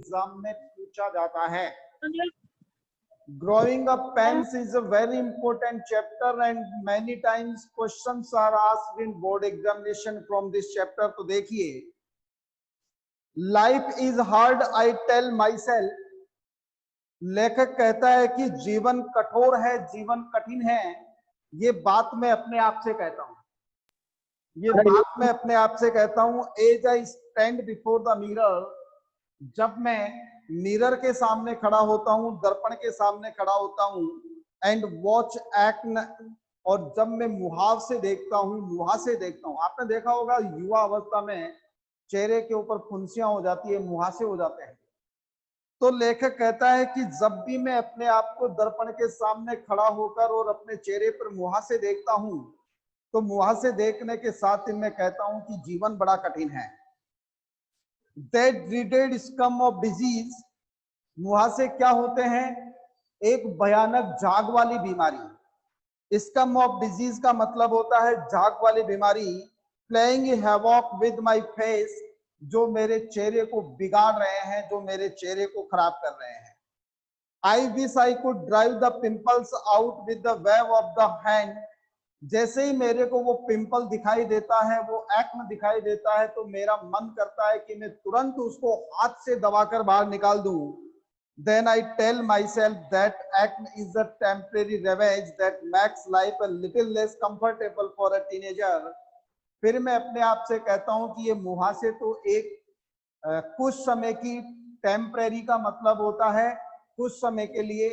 Exam में पूछा जाता है। Growing up pains is a very important chapter and many times questions are asked in board examination from this chapter। तो देखिए, life is hard I tell myself, लेखक कहता है कि जीवन कठोर है, जीवन कठिन है। ये बात मैं अपने आप से कहता हूं, ये बात मैं अपने आप से कहता हूं। As I stand before the mirror, जब मैं मिरर के सामने खड़ा होता हूं, दर्पण के सामने खड़ा होता हूं, एंड वॉच एक्ट, और जब मैं मुहासे देखता हूं। आपने देखा होगा युवा अवस्था में चेहरे के ऊपर फुंसियां हो जाती है, मुहासे हो जाते हैं। तो लेखक कहता है कि जब भी मैं अपने आप को दर्पण के सामने खड़ा होकर और अपने चेहरे पर मुहासे देखता हूं, तो मुहासे देखने के साथ ही मैं कहता हूं कि जीवन बड़ा कठिन है। That dreaded scum of disease, मुहासे क्या होते हैं? एक भयानक झाग वाली बीमारी। स्कम ऑफ डिजीज का मतलब होता है झाग वाली बीमारी। Playing havoc with my face, जो मेरे चेहरे को बिगाड़ रहे हैं, जो मेरे चेहरे को खराब कर रहे हैं। I wish I could drive the pimples out with the wave of the hand, जैसे ही मेरे को वो पिंपल दिखाई देता है, वो एक्ने दिखाई देता है, तो मेरा मन करता है कि मैं तुरंत उसको हाथ से दबाकर बाहर निकाल दूं। Then I tell myself that acne is a temporary ravage that makes life a little less comfortable for a teenager। फिर मैं अपने आप से कहता हूं कि ये मुहासे तो एक कुछ समय की, टेम्परेरी का मतलब होता है कुछ समय के लिए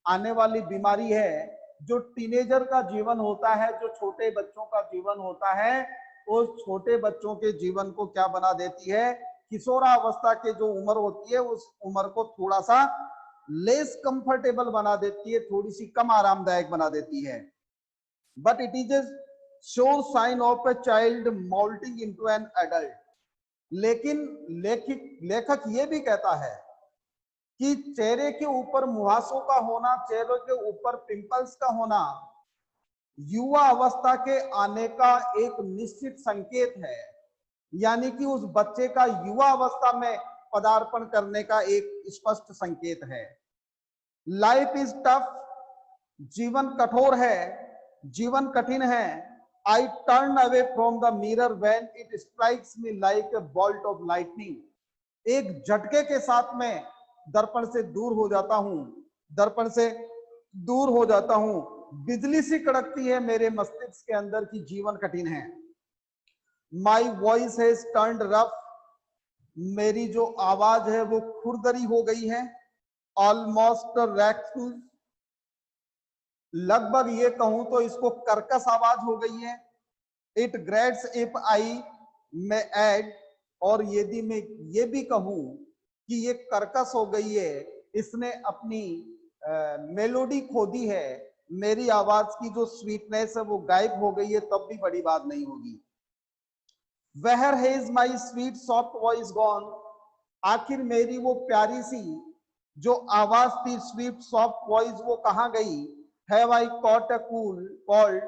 आने वाली बीमारी है। जो टीनेजर का जीवन होता है, जो छोटे बच्चों का जीवन होता है, उस छोटे बच्चों के जीवन को क्या बना देती है? किशोरावस्था के जो उम्र होती है, उस उम्र को थोड़ा सा लेस कंफर्टेबल बना देती है, थोड़ी सी कम आरामदायक बना देती है। But it is a sure sign of a child moulting into an adult. लेकिन लेखक ये भी कहता है कि चेहरे के ऊपर मुहासों का होना, चेहरे के ऊपर पिंपल्स का होना युवा अवस्था के आने का एक निश्चित संकेत है, यानी कि उस बच्चे का युवा अवस्था में पदार्पण करने का एक स्पष्ट संकेत है। लाइफ इज टफ, जीवन कठोर है, जीवन कठिन है। I turn away from the mirror when it strikes me like a bolt of lightning. एक झटके के साथ में दर्पण से दूर हो जाता हूं, दर्पण से दूर हो जाता हूं। बिजली सी कड़कती है मेरे मस्तिष्क के अंदर की जीवन कठिन है। My voice has turned rough, मेरी जो आवाज है वो खुरदरी हो गई है। ऑलमोस्ट रैक्स, लगभग ये कहूं तो इसको कर्कश आवाज हो गई है। It greats if I may add, और यदि मैं ये भी कहूं कि ये कर्कश हो गई है, इसने अपनी मेलोडी खो दी है, मेरी आवाज की जो स्वीटनेस है वो गायब हो गई है, तब भी बड़ी बात नहीं होगी। Where has my sweet soft voice gone, आखिर मेरी वो प्यारी सी जो आवाज थी, स्वीट सॉफ्ट वॉइस, वो कहां गई? Have I caught a cool cold,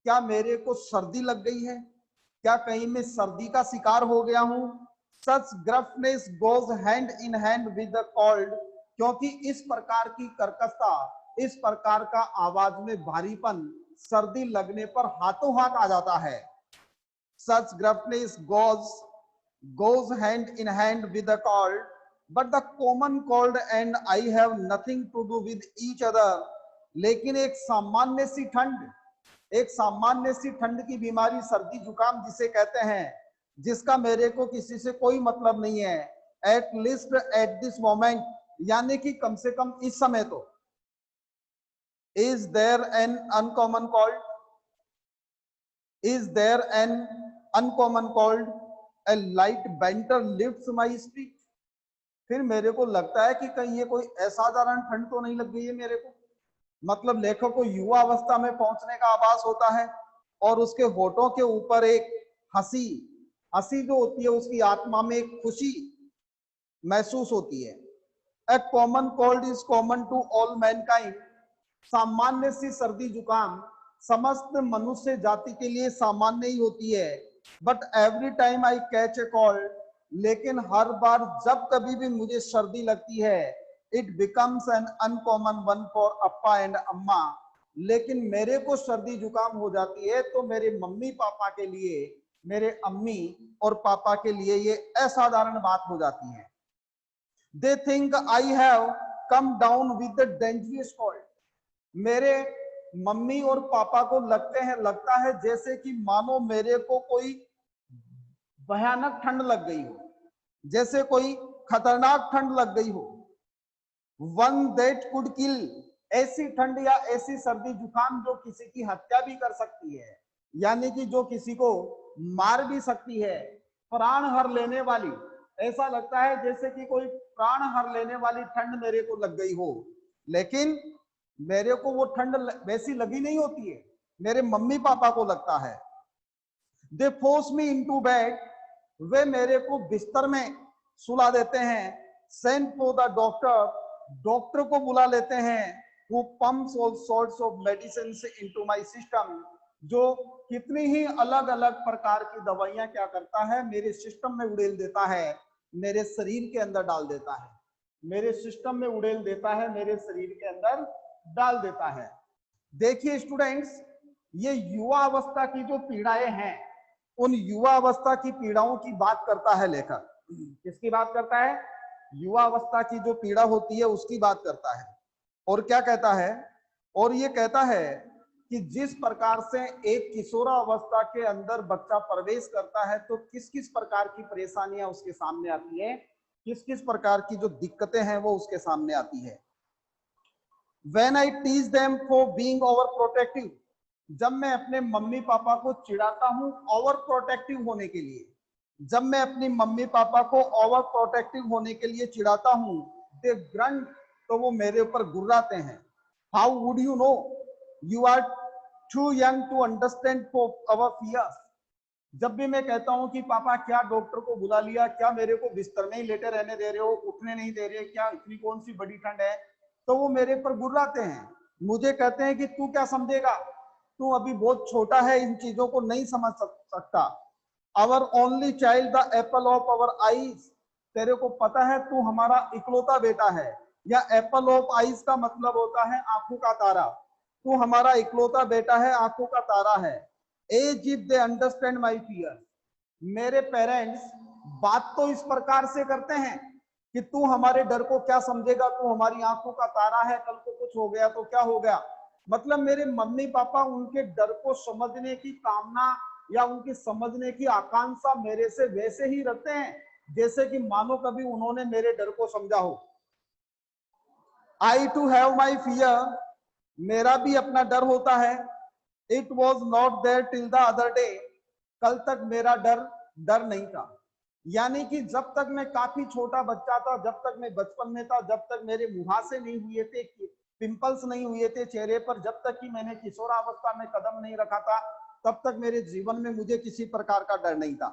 क्या मेरे को सर्दी लग गई है? क्या कहीं मैं सर्दी का शिकार हो गया हूं? Such gruffness goes hand in hand with the cold, क्योंकि इस प्रकार की कर्कशता, इस प्रकार का आवाज में भारीपन सर्दी लगने पर हाथों हाथ आ जाता है। सच ग्रफनेस goes hand in hand with the cold, but the common cold and I have nothing to do with each other। लेकिन एक सामान्य सी ठंड, एक सामान्य सी ठंड की बीमारी, सर्दी जुकाम जिसे कहते हैं, जिसका मेरे को किसी से कोई मतलब नहीं है। At least at this moment, यानी कि कम से कम इस समय तो। Is there an uncommon cold, is there an uncommon cold, a light banter lifts my speech. फिर मेरे को लगता है कि कहीं ये कोई असाधारण ठंड तो नहीं लग गई है मेरे को। मतलब लेखक को युवा अवस्था में पहुंचने का आभास होता है और उसके होठों के ऊपर एक हंसी, हंसी जो होती है उसकी आत्मा में एक खुशी महसूस होती है। A common cold is common to all mankind, सामान्य सी सर्दी जुकाम समस्त मनुष्य जाति के लिए सामान्य ही होती है। But every time I catch a cold, लेकिन हर बार जब कभी भी मुझे सर्दी लगती है, it becomes an uncommon one for Appa and अम्मा। लेकिन मेरे को सर्दी जुकाम हो जाती है तो मेरे मम्मी पापा के लिए, मेरे अम्मी और पापा के लिए ये असाधारण बात हो जाती है। They think I have come down with the dangerous cold. मेरे मम्मी और पापा को लगता है जैसे कि मानो मेरे को कोई भयानक ठंड लग गई हो, जैसे कोई खतरनाक ठंड लग गई हो। वन दैट कुड किल, ऐसी ठंड या ऐसी सर्दी जुकाम जो किसी की हत्या भी कर सकती है, यानी कि जो किसी को मार भी सकती है, प्राण हर लेने वाली। ऐसा लगता है जैसे कि कोई प्राण हर लेने वाली ठंड मेरे को लग गई हो, लेकिन मेरे को वो ठंड वैसी लगी नहीं होती है, मेरे मम्मी पापा को लगता है। They force me into bed, वे मेरे को बिस्तर में सुला देते हैं। Send for the doctor, doctor को बुला लेते हैं। वो pumps all sorts of medicine into my system, जो कितनी ही अलग अलग प्रकार की दवाइयां क्या करता है, मेरे सिस्टम में उड़ेल देता है, मेरे शरीर के अंदर डाल देता है, मेरे सिस्टम में उड़ेल देता है, मेरे शरीर के अंदर डाल देता है। देखिए स्टूडेंट्स, ये युवा अवस्था की जो पीड़ाएं हैं, उन युवा अवस्था की पीड़ाओं की बात करता है लेखक। किसकी बात करता है? युवा अवस्था की जो पीड़ा होती है उसकी बात करता है। और क्या कहता है? और ये कहता है कि जिस प्रकार से एक किशोरावस्था के अंदर बच्चा प्रवेश करता है तो किस किस प्रकार की परेशानियां उसके सामने आती है, किस किस प्रकार की जो दिक्कतें हैं वो उसके सामने आती है। When I teach them for being overprotective, जब मैं अपने मम्मी पापा को चिढ़ाता हूं ओवर प्रोटेक्टिव होने के लिए, जब मैं अपनी मम्मी पापा को ओवर प्रोटेक्टिव होने के लिए चिढ़ाता हूं, दे ग्रंट, तो वो मेरे ऊपर गुर्राते हैं। How would you know, you are too young to understand for our fears. जब भी मैं कहता हूं कि पापा क्या डॉक्टर को बुला लिया, क्या मेरे को बिस्तर में ही लेटे रहने दे रहे हो, उठने नहीं दे रहे, क्या इतनी कौन सी बड़ी ठंड है, तो वो मेरे पर गुर्राते हैं। मुझे कहते हैं कि तू क्या समझेगा, तू अभी बहुत छोटा है, इन चीजों को नहीं समझ सकता। Our only child, the apple of our eyes, तेरे को पता है तू हमारा इकलौता बेटा है, या एप्पल ऑफ आईज का मतलब होता है आंखों का तारा। तू हमारा इकलौता बेटा है, आंखों का तारा है। As if they understand my fear, मेरे पेरेंट्स बात तो इस प्रकार से करते हैं कि तू हमारे डर को क्या समझेगा, तू हमारी आंखों का तारा है, कल को कुछ हो गया तो क्या हो गया। मतलब मेरे मम्मी पापा उनके डर को समझने की कामना या उनकी समझने की आकांक्षा मेरे से वैसे ही रखते हैं जैसे कि मानो कभी उन्होंने मेरे डर को समझा हो। I too have my fear, मेरा भी अपना डर होता है। It was not there till the other day, कल तक मेरा डर नहीं था। यानी कि जब तक मैं काफी छोटा बच्चा था, जब तक मैं बचपन में था, जब तक मेरे मुहासे नहीं हुए थे, पिंपल्स नहीं हुए थे चेहरे पर, जब तक कि मैंने किशोरावस्था में कदम नहीं रखा था, तब तक मेरे जीवन में मुझे किसी प्रकार का डर नहीं था।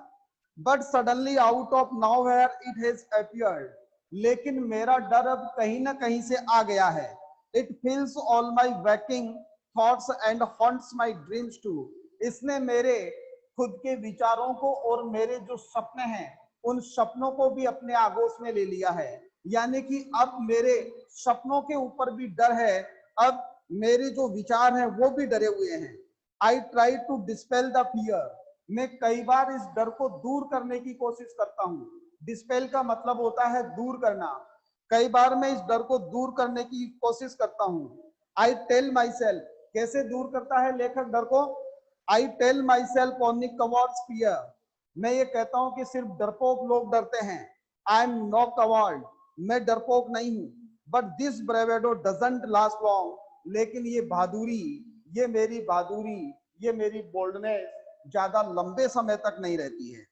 But suddenly out of nowhere it has appeared, लेकिन मेरा डर अब कहीं ना कहीं से आ गया है। It fills all my waking thoughts and haunts my dreams too, इसने मेरे खुद के विचारों को और मेरे जो सपने हैं उन सपनों को भी अपने आगोश में ले लिया है। यानी कि अब मेरे सपनों के ऊपर भी डर है, अब मेरे जो विचार हैं वो भी डरे हुए हैं। I try to dispel the fear, मैं कई बार इस डर को दूर करने की कोशिश करता हूँ। डिस्पेल का मतलब होता है दूर करना। कई बार मैं इस डर को दूर करने की कोशिश करता हूँ। आई टेल माई सेल्फ, कैसे दूर करता है लेखक डर को? I tell myself only cowards fear, मैं ये कहता हूं कि सिर्फ डरपोक लोग डरते हैं। आई एम नो कवर्ड, मैं डरपोक नहीं हूं। But this bravado doesn't last long, लेकिन ये बहादुरी, ये मेरी बहादुरी, ये मेरी बोल्डनेस ज्यादा लंबे समय तक नहीं रहती है।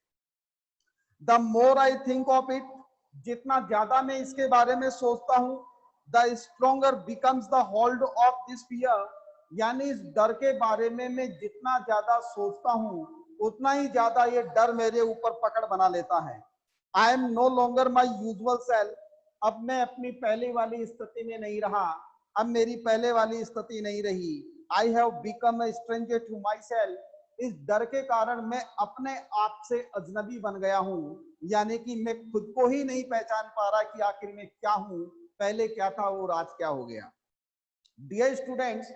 The more I think of it, जितना ज्यादा मैं इसके बारे में सोचता हूं, the stronger becomes the hold of this fear, यानी इस डर के बारे में मैं जितना ज्यादा सोचता हूं उतना ही ज्यादा ये डर मेरे ऊपर पकड़ बना लेता है। I am no longer my usual self, अब मैं अपनी पहले वाली स्थिति में नहीं रहा, अब मेरी पहले वाली स्थिति नहीं रही। I have become a stranger to myself, इस डर के कारण मैं अपने आप से अजनबी बन गया हूं, यानी कि मैं खुद को ही नहीं पहचान पा रहा कि आखिर में क्या हूं, पहले क्या था और आज क्या हो गया। डियर स्टूडेंट्स,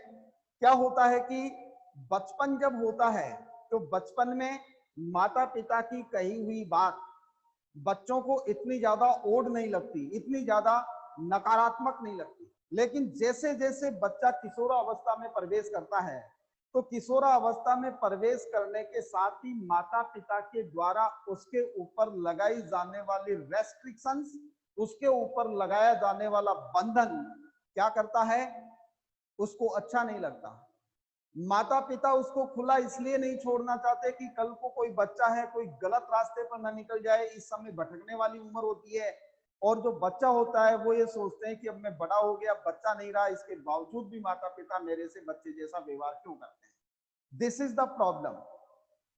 क्या होता है कि बचपन जब होता है तो बचपन में माता पिता की कही हुई बात बच्चों को इतनी ज्यादा ओड नहीं लगती, इतनी ज्यादा नकारात्मक नहीं लगती। लेकिन जैसे जैसे बच्चा किशोरावस्था में प्रवेश करता है तो किशोरावस्था में प्रवेश करने के साथ ही माता पिता के द्वारा उसके ऊपर लगाई जाने वाली रेस्ट्रिक्शंस, उसके ऊपर लगाया जाने वाला बंधन क्या करता है, उसको अच्छा नहीं लगता। माता पिता उसको खुला इसलिए नहीं छोड़ना चाहते कि कल को कोई बच्चा है कोई गलत रास्ते पर ना निकल जाए, इस समय भटकने वाली उम्र होती है। और जो बच्चा होता है वो ये सोचते हैं कि अब मैं बड़ा हो गया, बच्चा नहीं रहा, इसके बावजूद भी माता पिता मेरे से बच्चे जैसा व्यवहार क्यों करते हैं। This is the problem.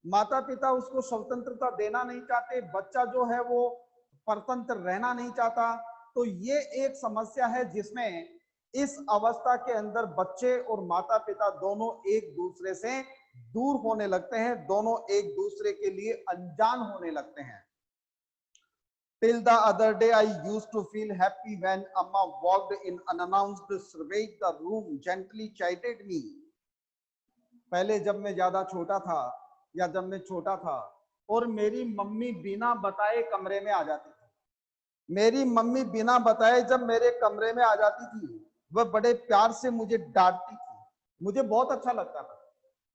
माता पिता उसको स्वतंत्रता देना नहीं चाहते, बच्चा जो है वो परतंत्र रहना नहीं चाहता। तो ये एक समस्या है जिसमें इस अवस्था के अंदर बच्चे और माता पिता दोनों एक दूसरे से दूर होने लगते हैं, दोनों एक दूसरे के लिए अनजान होने लगते हैं। Till the other day, I used to feel happy when Amma walked in unannounced, surveyed the room, gently chided me. पहले जब मैं ज्यादा छोटा था या जब मैं छोटा था और मेरी मम्मी बिना बताए कमरे में आ जाती थी, मेरी मम्मी बिना बताए जब मेरे कमरे में आ जाती थी वह बड़े प्यार से मुझे डांटती थी, मुझे बहुत अच्छा लगता था।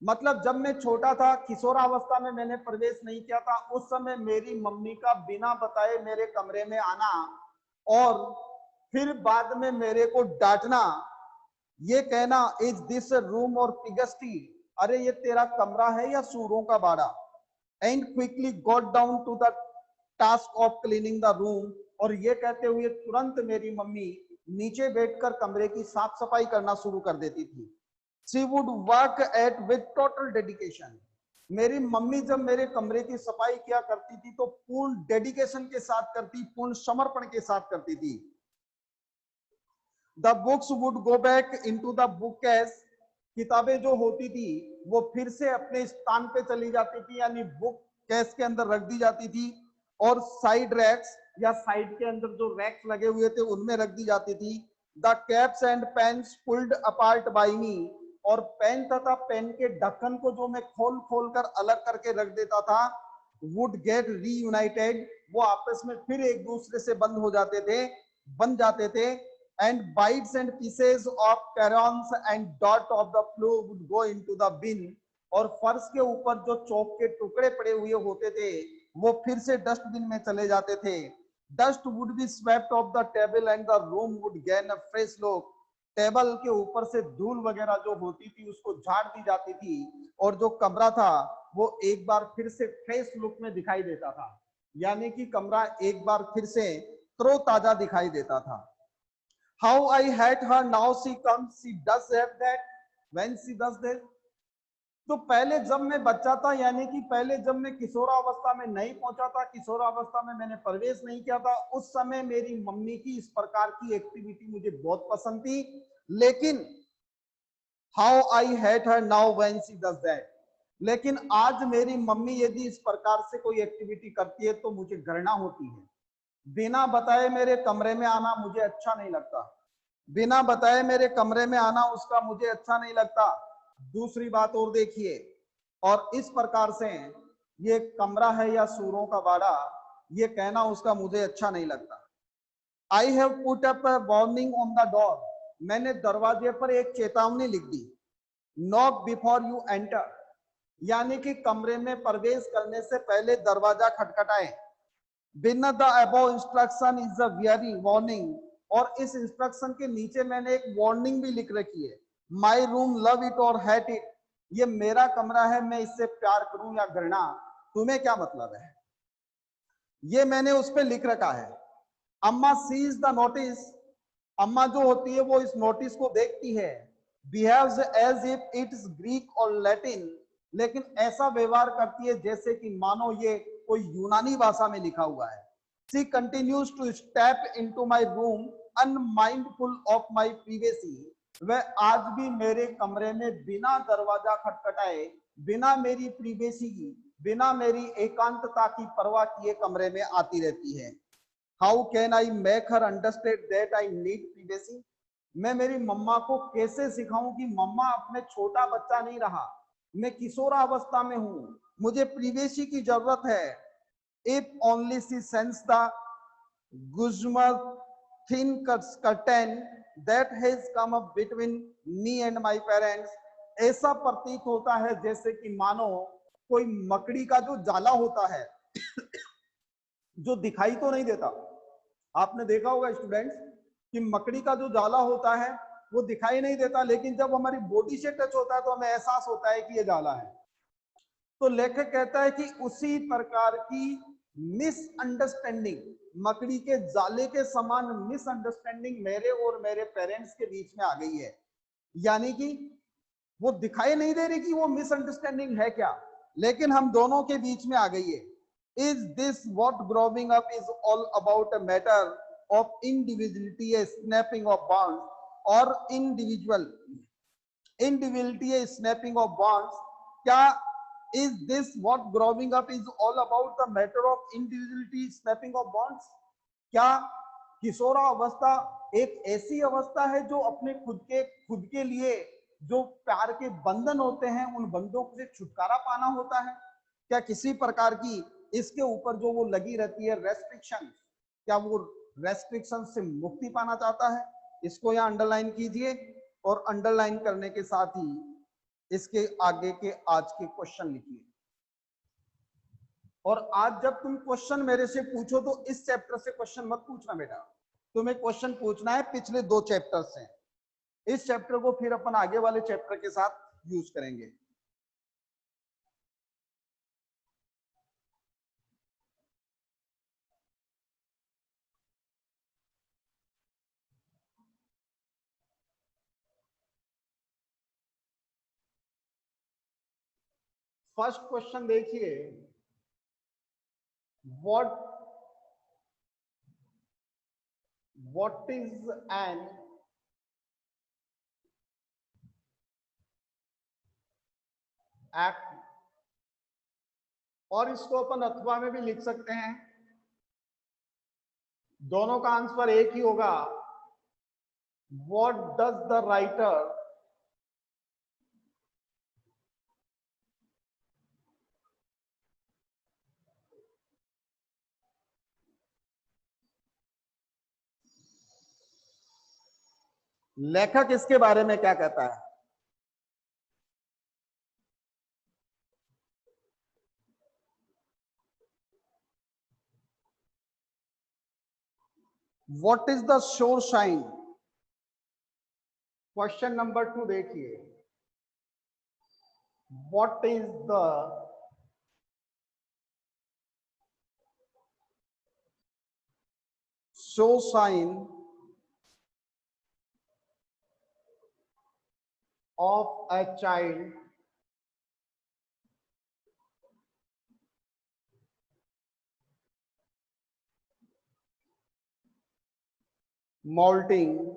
मतलब जब मैं छोटा था, किशोरावस्था में मैंने प्रवेश नहीं किया था, उस समय मेरी मम्मी का बिना बताए मेरे कमरे में आना और फिर बाद में मेरे को डांटना, ये कहना इज दिस रूम और पिगस्टी, अरे ये तेरा कमरा है या सूरों का बाड़ा, and quickly got down to the task of cleaning the room, और ये कहते हुए तुरंत मेरी मम्मी नीचे बैठकर कमरे की साफ सफाई करना शुरू कर देती थी। She would work at with total dedication. मेरी मम्मी जब मेरे कमरे की सफाई किया करती थी तो पूर्ण डेडिकेशन के साथ करती, पूर्ण समर्पण के साथ करती थी। The books would go back into the bookcase. किताबें जो होती थी वो फिर से अपने स्थान पे चली जाती थी, यानी बुक केस के अंदर रख दी जाती थी, और साइड रैक्स या साइड के अंदर जो रैक्स लगे हुए थे उनमें रख दी जाती थी। The caps and pens pulled apart by me, और पेन तथा पेन के ढक्कन को जो मैं खोल खोल कर अलग करके रख देता था, वुड गेट रीयूनाइटेड, वो आपस में फिर एक दूसरे से बंद हो जाते थे, बन जाते थे। And bits and pieces of crayons and dot of the floor would go into the bin, और फर्श के ऊपर जो चौक के टुकड़े पड़े हुए होते थे वो फिर से डस्टबिन में चले जाते थे। Dust would be swept of the table and the room would gain a fresh look, table के ऊपर से धूल वगैरह जो होती थी उसको झाड़ दी जाती थी और जो कमरा था वो एक बार फिर से फ्रेश लुक में दिखाई देता था, यानी कि कमरा एक बार फिर से तरोताजा दिखाई देता था। How I hate her now she comes, she does have that, when she does that. तो पहले जब मैं बच्चा था, यानी कि पहले जब मैं किशोरावस्था में नहीं पहुंचा था, किशोरावस्था में मैंने प्रवेश नहीं किया था, उस समय मेरी मम्मी की इस प्रकार की एक्टिविटी मुझे बहुत पसंद थी। लेकिन how I hate her now when she does that, लेकिन आज मेरी मम्मी यदि इस प्रकार से कोई एक्टिविटी करती है तो मुझे घृणा होती है। बिना बताए मेरे कमरे में आना मुझे अच्छा नहीं लगता, बिना बताए मेरे कमरे में आना उसका मुझे अच्छा नहीं लगता। दूसरी बात और देखिए, और इस प्रकार से ये कमरा है या सूरों का बाड़ा, ये कहना उसका मुझे अच्छा नहीं लगता। I have put up a warning on the door, मैंने दरवाजे पर एक चेतावनी लिख दी। नॉक बिफोर यू एंटर, यानी कि कमरे में प्रवेश करने से पहले दरवाजा खटखटाए। बिना the above instruction is a very warning, और इस इंस्ट्रक्शन के नीचे मैंने एक वार्निंग भी लिख रखी है। माई रूम लव इट और हेट इट, ये मेरा कमरा है, मैं इससे प्यार करूं या घृणा, तुम्हें क्या मतलब है, ये मैंने उस पर लिख रखा है। अम्मा सीज द नोटिस, अम्मा जो होती है वो इस नोटिस को देखती है। Behaves as if it's Greek और लैटिन, लेकिन ऐसा व्यवहार करती है जैसे कि मानो ये कोई यूनानी भाषा में लिखा हुआ है। She continues to step into my room unmindful of my privacy, वह आज भी मेरे कमरे में बिना दरवाजा खटखटाए बिना मेरी प्रिवेसी की, बिना मेरी एकांतता की परवाह किए कमरे में आती रहती है। How can I make her understand that I need privacy? मैं मेरी मम्मा को कैसे सिखाऊं कि मम्मा अपने छोटा बच्चा नहीं रहा, मैं किशोरावस्था में हूं, मुझे प्रिवेसी की जरूरत है। If only she sense the gusmer thin curtain that has come up between me and my parents, ऐसा प्रतीत होता है जैसे कि मानो कोई मकड़ी का जो जाला होता है जो दिखाई तो नहीं देता। आपने देखा होगा स्टूडेंट्स कि मकड़ी का जो जाला होता है वो दिखाई नहीं देता, लेकिन जब हमारी बॉडी से टच होता है तो हमें एहसास होता है कि ये जाला है। तो लेखक कहता है कि उसी प्रकार की मिसअंडरस्टैंडिंग, मकड़ी के जाले के समान मिसअंडरस्टैंडिंग मेरे और मेरे पेरेंट्स के बीच में आ गई है। यानी कि वो दिखाई नहीं दे रही कि वो मिसअंडरस्टैंडिंग है क्या, लेकिन हम दोनों के बीच में आ गई है। Is this what growing up is all about, a matter of individuality, a snapping of bond, और individuality a snapping of bonds? क्या is this what growing up is all about, the matter of individuality, snapping of bonds? क्या किशोरा अवस्था एक ऐसी अवस्था है जो अपने खुद के लिए जो प्यार के बंधन होते हैं उन बंधों से छुटकारा पाना होता है? क्या किसी प्रकार की इसके ऊपर जो वो लगी रहती है रेस्ट्रिक्शन, क्या वो रेस्ट्रिक्शन से मुक्ति पाना चाहता है? इसको यहाँ अंडरलाइन कीजिए और अंडरलाइन करने के साथ ही इसके आगे के आज के क्वेश्चन लिखिए। और आज जब तुम क्वेश्चन मेरे से पूछो तो इस चैप्टर से क्वेश्चन मत पूछना बेटा, तुम्हें क्वेश्चन पूछना है पिछले 2 चैप्टर से। इस चैप्टर को फिर अपन आगे वाले चैप्टर के साथ यूज करेंगे। फर्स्ट क्वेश्चन देखिए, what is an act, और इसको अपन अथवा में भी लिख सकते हैं, दोनों का आंसर एक ही होगा। what does the writer लेखक इसके बारे में क्या कहता है? What is the shore shine? Question number 2 देखिए, what is the shore shine of a child molting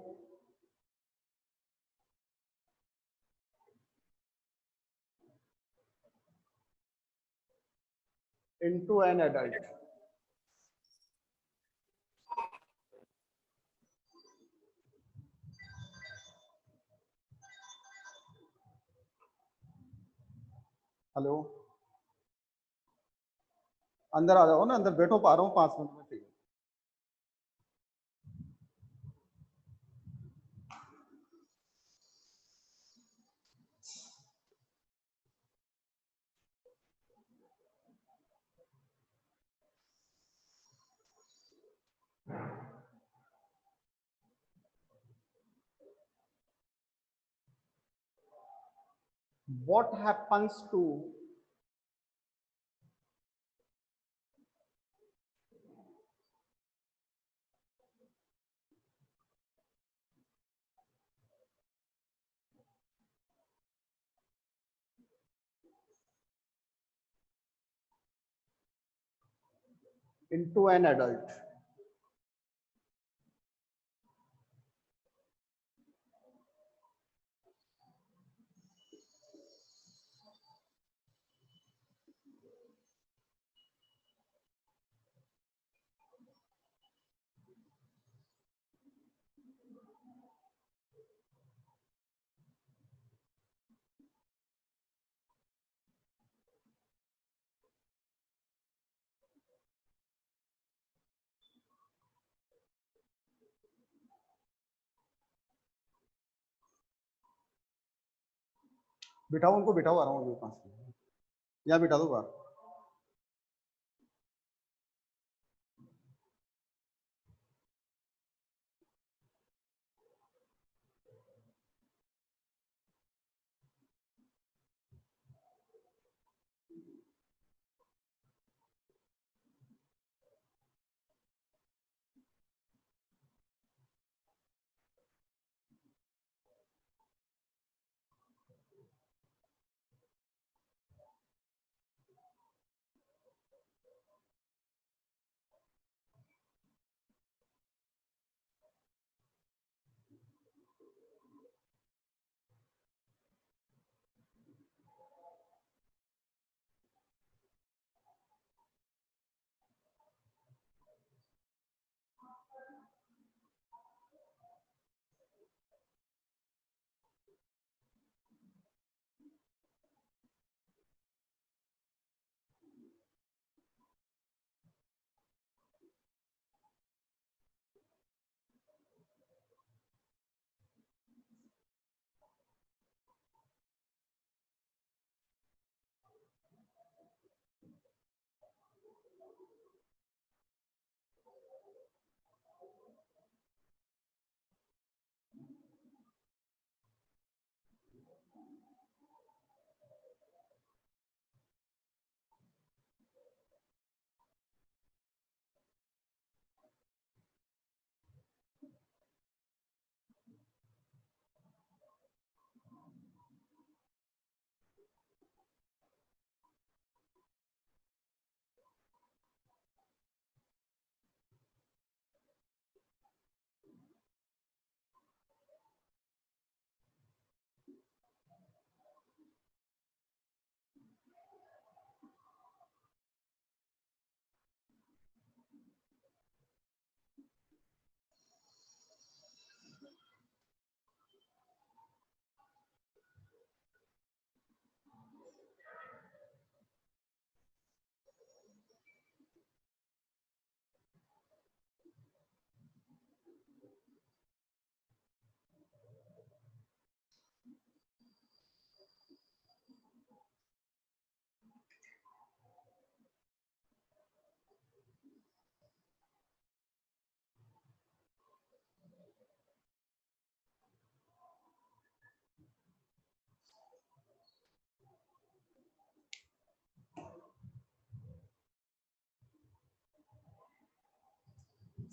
into an adult? Hello, अंदर आ जाओ ना, अंदर बैठो, पा रहा हूँ 5 मिनट में चाहिए। What happens to into an adult? बिठाओ उनको, बिठाओ, आ रहा हूँ 5 मिनट, यहाँ बिठा दो बाहर।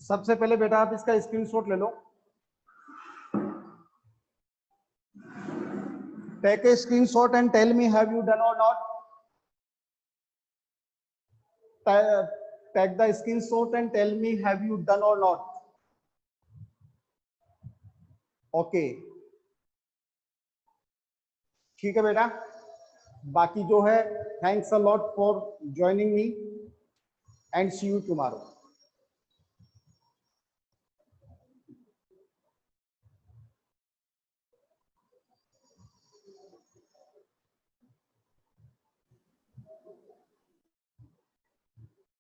सबसे पहले बेटा आप इसका स्क्रीनशॉट ले लो, take a screenshot and tell me have you done or not. Take the screenshot and tell me have you done or not. Okay, ठीक है बेटा। बाकी जो है, thanks a lot for joining me and see you tomorrow.